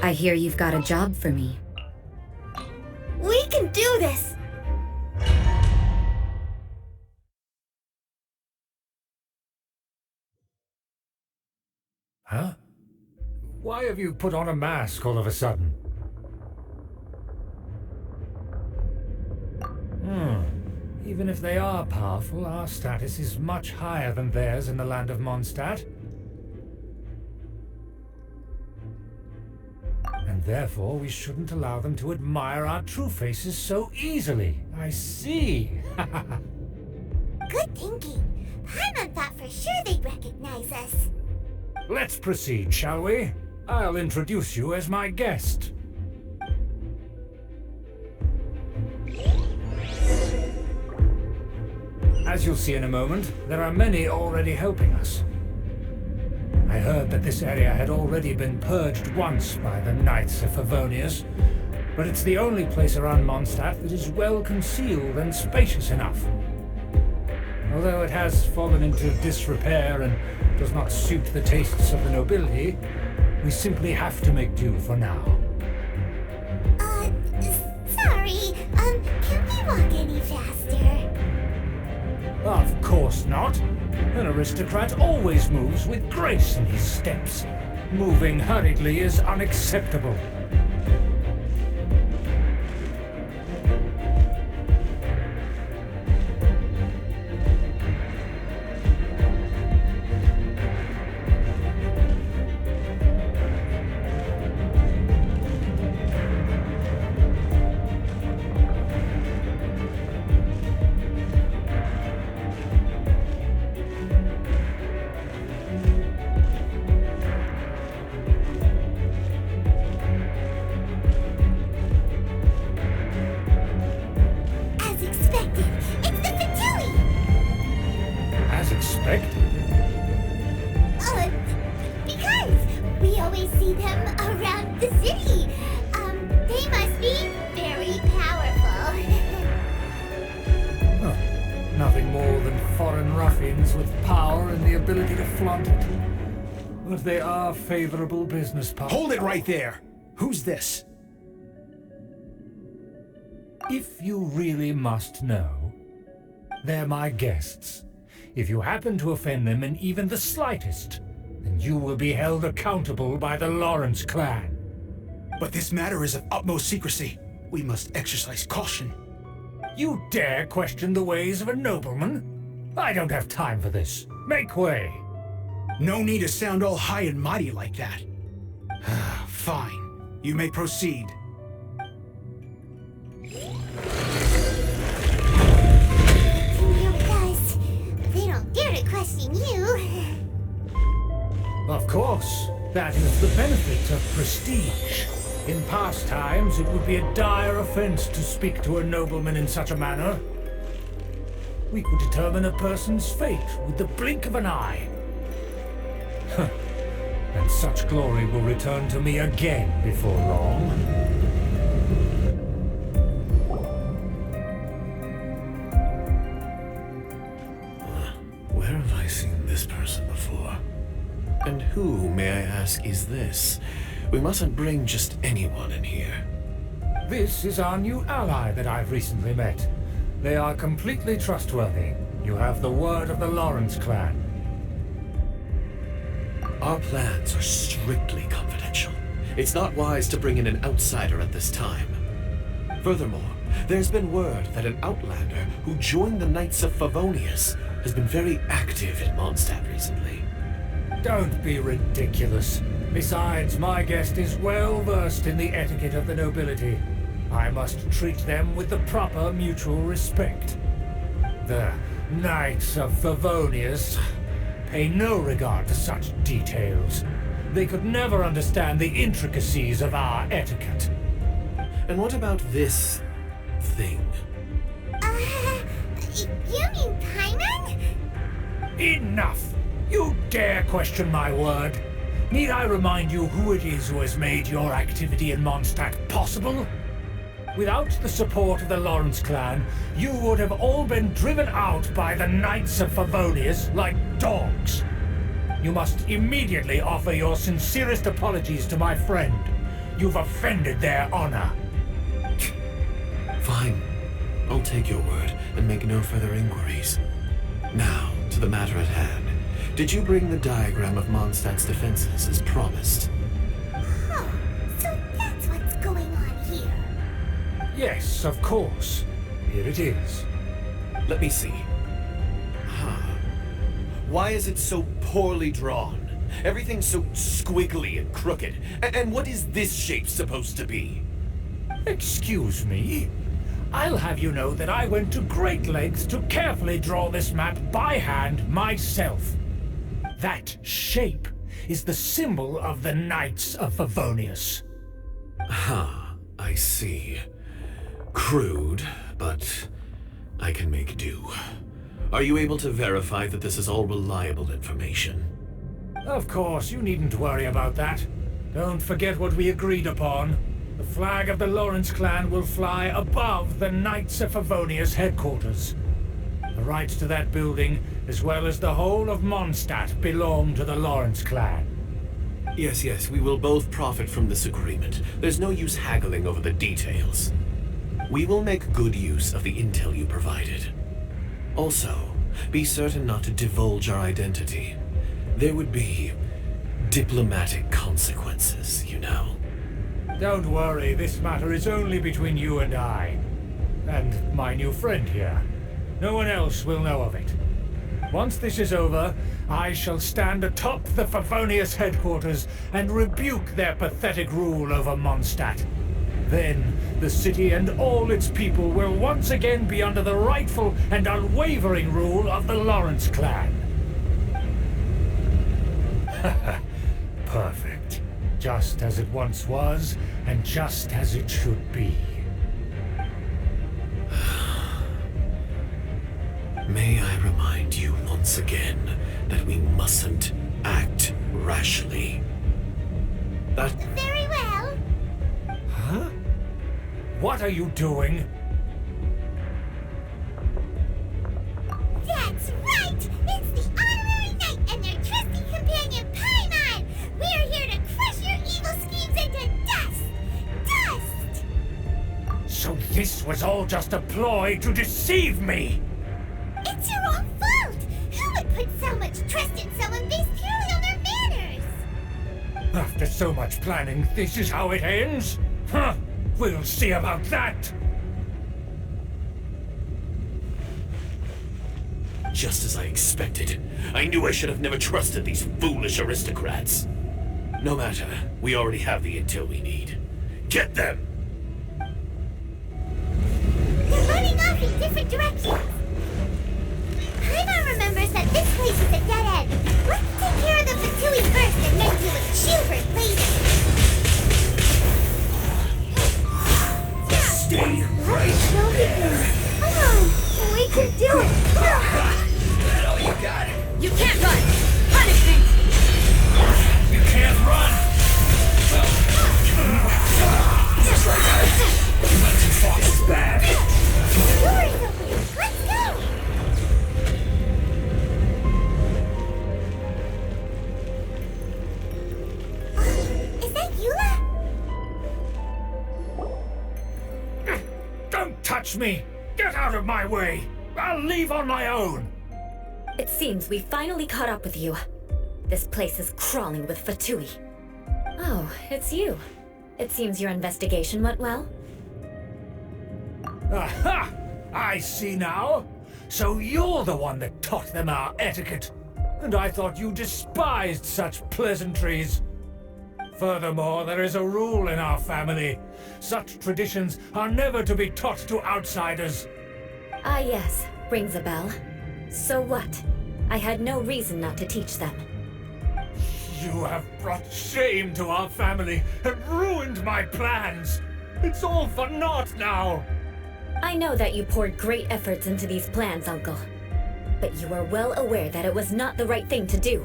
I hear you've got a job for me. We can do this! Huh? Why have you put on a mask all of a sudden? Even if they are powerful, our status is much higher than theirs in the land of Mondstadt. And therefore, we shouldn't allow them to admire our true faces so easily. I see. Good thinking. Paimon thought for sure they'd recognize us. Let's proceed, shall we? I'll introduce you as my guest. As you'll see in a moment, there are many already helping us. I heard that this area had already been purged once by the Knights of Favonius, but it's the only place around Mondstadt that is well concealed and spacious enough. Although it has fallen into disrepair and does not suit the tastes of the nobility, we simply have to make do for now. Sorry, can we walk any faster? Of course not. An aristocrat always moves with grace in his steps. Moving hurriedly is unacceptable. Because we always see them around the city. They must be very powerful. Nothing more than foreign ruffians with power and the ability to flaunt it. But they are favorable business partners. Hold it right there! Who's this? If you really must know, they're my guests. If you happen to offend them in even the slightest, then you will be held accountable by the Lawrence clan. But this matter is of utmost secrecy. We must exercise caution. You dare question the ways of a nobleman? I don't have time for this. Make way. No need to sound all high and mighty like that. Fine. You may proceed. They don't dare to question you. Of course. That is the benefit of prestige. In past times, it would be a dire offense to speak to a nobleman in such a manner. We could determine a person's fate with the blink of an eye. And such glory will return to me again before long. Where have I seen this person before? And who, may I ask, is this? We mustn't bring just anyone in here. This is our new ally that I've recently met. They are completely trustworthy. You have the word of the Lawrence clan. Our plans are strictly confidential. It's not wise to bring in an outsider at this time. Furthermore, there's been word that an outlander who joined the Knights of Favonius has been very active in Mondstadt recently. Don't be ridiculous. Besides, my guest is well versed in the etiquette of the nobility. I must treat them with the proper mutual respect. The Knights of Favonius pay no regard to such details. They could never understand the intricacies of our etiquette. And what about this thing? You mean Paimon? Enough! You dare question my word? Need I remind you who it is who has made your activity in Mondstadt possible? Without the support of the Lawrence clan, you would have all been driven out by the Knights of Favonius like dogs. You must immediately offer your sincerest apologies to my friend. You've offended their honor. Fine. I'll take your word and make no further inquiries. Now, to the matter at hand. Did you bring the diagram of Mondstadt's defenses as promised? Huh. So that's what's going on here. Yes, of course. Here it is. Let me see. Why is it so poorly drawn? Everything's so squiggly and crooked. And what is this shape supposed to be? Excuse me. I'll have you know that I went to great lengths to carefully draw this map by hand myself. That shape is the symbol of the Knights of Favonius. I see. Crude, but I can make do. Are you able to verify that this is all reliable information? Of course, you needn't worry about that. Don't forget what we agreed upon. The flag of the Lawrence clan will fly above the Knights of Favonius headquarters. The rights to that building, as well as the whole of Mondstadt, belong to the Lawrence clan. Yes, we will both profit from this agreement. There's no use haggling over the details. We will make good use of the intel you provided. Also, be certain not to divulge our identity. There would be diplomatic consequences, you know. Don't worry, this matter is only between you and I. And my new friend here. No one else will know of it. Once this is over, I shall stand atop the Favonius headquarters and rebuke their pathetic rule over Mondstadt. Then, the city and all its people will once again be under the rightful and unwavering rule of the Lawrence clan. Perfect. Just as it once was, and just as it should be. May I remind you once again that we mustn't act rashly. That... Very well. Huh? What are you doing? That's right! It's the honorary knight and their trusty companion Paimon! We're here to crush your evil schemes into dust! Dust! So this was all just a ploy to deceive me! It's your own fault! Who would put so much trust in someone based purely on their manners? After so much planning, this is how it ends? Huh! We'll see about that! Just as I expected. I knew I should have never trusted these foolish aristocrats. No matter, we already have the intel we need. Get them! They're running off in different directions. Paimon remembers that this place is a dead end. Let's take care of the Fatui first and then deal with Schubert later. Stay right No big deal. Come on, we can do it. That all you got? You can't run! Punish me! You can't run! Just like I went too far was bad. Doors open. Let's go. Is that Eula? Don't touch me! Get out of my way! I'll leave on my own! It seems we finally caught up with you. This place is crawling with Fatui. Oh, it's you. It seems your investigation went well. Aha! I see now! So you're the one that taught them our etiquette. And I thought you despised such pleasantries. Furthermore, there is a rule in our family. Such traditions are never to be taught to outsiders. Ah yes, rings a bell. So what? I had no reason not to teach them. You have brought shame to our family and ruined my plans. It's all for naught now. I know that you poured great efforts into these plans, Uncle. But you are well aware that it was not the right thing to do.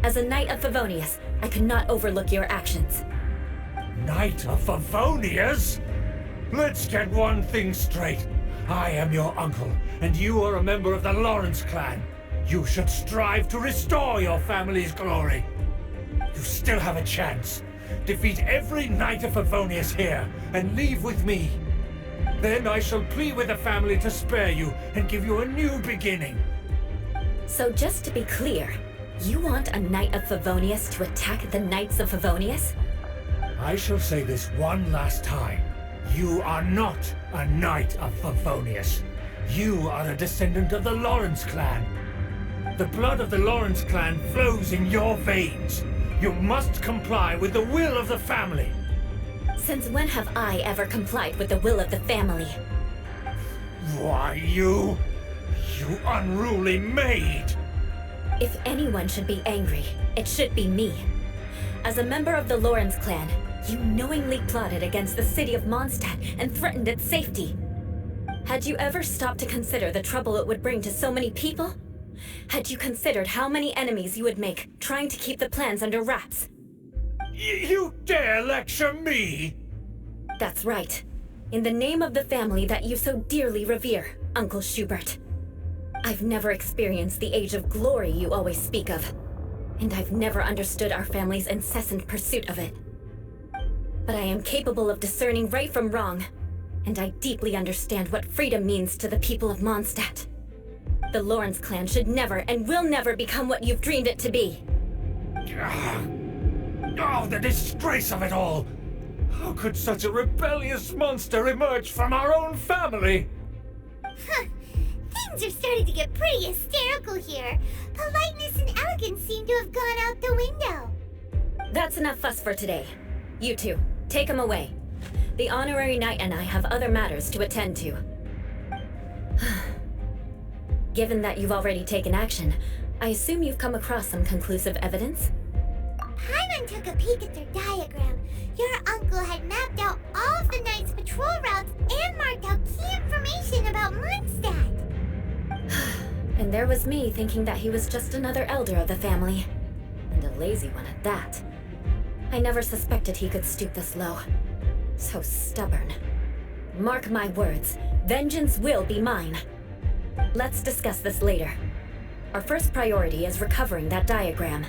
As a Knight of Favonius, I could not overlook your actions. Knight of Favonius? Let's get one thing straight. I am your uncle, and you are a member of the Lawrence clan. You should strive to restore your family's glory. You still have a chance. defeat every knight of Favonius here, and leave with me. Then I shall plead with the family to spare you and give you a new beginning. So just to be clear, you want a knight of Favonius to attack the knights of Favonius? I shall say this one last time. You are not a knight of Favonius. You are a descendant of the Lawrence clan. The blood of the Lawrence clan flows in your veins. You must comply with the will of the family. Since when have I ever complied with the will of the family? Why, you unruly maid! If anyone should be angry, it should be me. As a member of the Lawrence clan, you knowingly plotted against the city of Mondstadt and threatened its safety. Had you ever stopped to consider the trouble it would bring to so many people? Had you considered how many enemies you would make trying to keep the plans under wraps? You dare lecture me? That's right. In the name of the family that you so dearly revere, Uncle Schubert. I've never experienced the age of glory you always speak of, and I've never understood our family's incessant pursuit of it. But I am capable of discerning right from wrong, and I deeply understand what freedom means to the people of Mondstadt. The Lawrence clan should never and will never become what you've dreamed it to be. Oh, the disgrace of it all! How could such a rebellious monster emerge from our own family? Things are starting to get pretty hysterical here. Politeness and elegance seem to have gone out the window. That's enough fuss for today. You two, take him away. The honorary knight and I have other matters to attend to. Given that you've already taken action, I assume you've come across some conclusive evidence? Paimon took a peek at their diagram. Your uncle had mapped out all of the Knight's patrol routes and marked out key information about Mondstadt. And there was me thinking that he was just another elder of the family. And a lazy one at that. I never suspected he could stoop this low. So stubborn. Mark my words, vengeance will be mine. Let's discuss this later. Our first priority is recovering that diagram.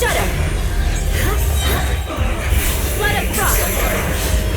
Shudder! Let it cross!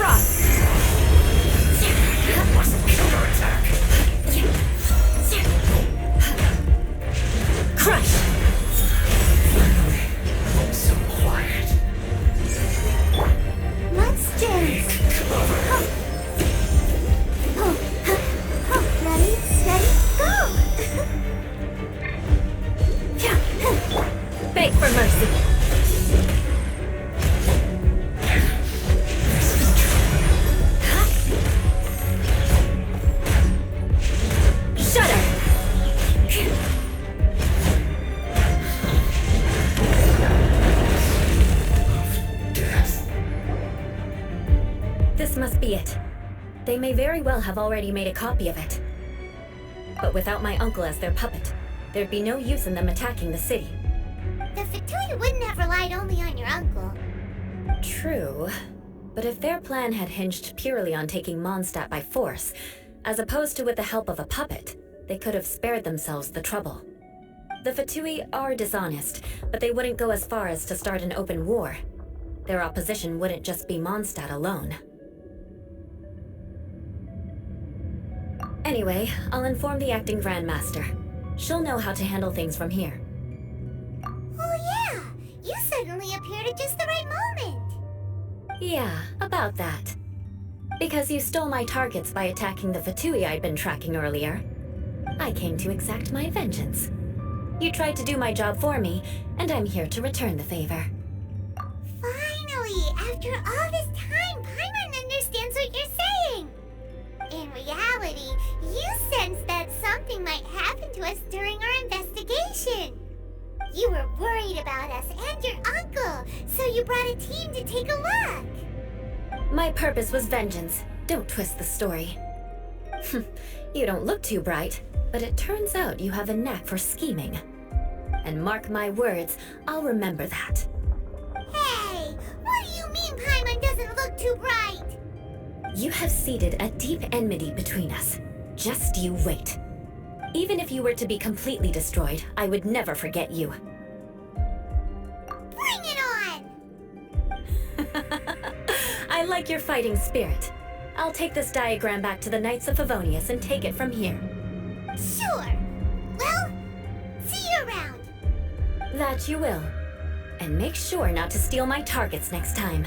Frost! Counterattack! Crush! So quiet. Monsters! Cover. Ready, steady, go! Beg for mercy. Shudder! Death. This must be it. They may very well have already made a copy of it. But without my uncle as their puppet, there'd be no use in them attacking the city. The Fatui wouldn't have relied only on your uncle. True. But if their plan had hinged purely on taking Mondstadt by force, as opposed to with the help of a puppet, they could have spared themselves the trouble. The Fatui are dishonest, but they wouldn't go as far as to start an open war. Their opposition wouldn't just be Mondstadt alone. Anyway, I'll inform the acting Grandmaster. She'll know how to handle things from here. Oh yeah, you suddenly appeared at just the right moment. Yeah, about that. Because you stole my targets by attacking the Fatui I'd been tracking earlier, I came to exact my vengeance. You tried to do my job for me, and I'm here to return the favor. Finally, after all this time, Paimon understands what you're saying. In reality, you sensed that something might happen to us during our investigation. You were worried about us and your uncle, so you brought a team to take a look. My purpose was vengeance. Don't twist the story. You don't look too bright, but it turns out you have a knack for scheming. And mark my words, I'll remember that. Hey, what do you mean Paimon doesn't look too bright? You have seeded a deep enmity between us. Just you wait. Even if you were to be completely destroyed, I would never forget you. Bring it on! I like your fighting spirit. I'll take this diagram back to the Knights of Favonius and take it from here. Sure. Well, see you around. That you will. And make sure not to steal my targets next time.